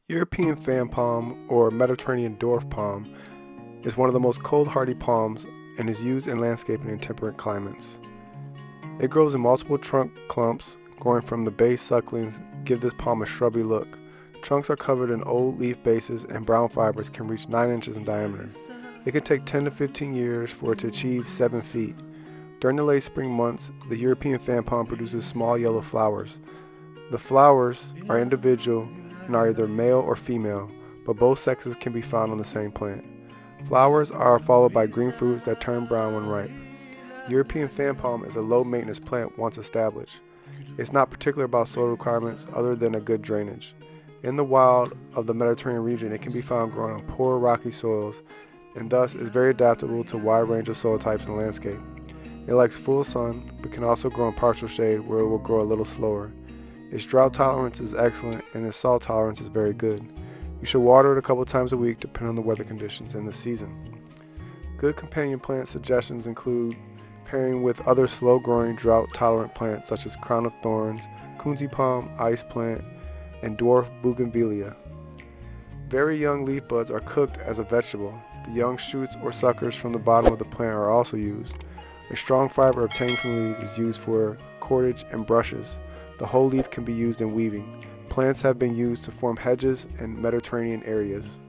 European fan palm, or Mediterranean dwarf palm, is one of the most cold-hardy palms and is used in landscaping in temperate climates. It grows in multiple trunk clumps, growing from the base. Sucklings give this palm a shrubby look. Trunks are covered in old leaf bases and brown fibers can reach 9 inches in diameter. It can take 10 to 15 years for it to achieve 7 feet. During the late spring months, the European fan palm produces small yellow flowers. The flowers are individual and are either male or female, but both sexes can be found on the same plant. Flowers are followed by green fruits that turn brown when ripe. European fan palm is a low-maintenance plant once established. It's not particular about soil requirements other than a good drainage. In the wild of the Mediterranean region, it can be found growing on poor rocky soils and thus is very adaptable to a wide range of soil types in the landscape. It likes full sun, but can also grow in partial shade where it will grow a little slower. Its drought tolerance is excellent and its salt tolerance is very good. You should water it a couple times a week depending on the weather conditions and the season. Good companion plant suggestions include pairing with other slow-growing drought-tolerant plants such as crown of thorns, kunzi palm, ice plant, and dwarf bougainvillea. Very young leaf buds are cooked as a vegetable. The young shoots or suckers from the bottom of the plant are also used. A strong fiber obtained from leaves is used for cordage and brushes. The whole leaf can be used in weaving. Plants have been used to form hedges in Mediterranean areas.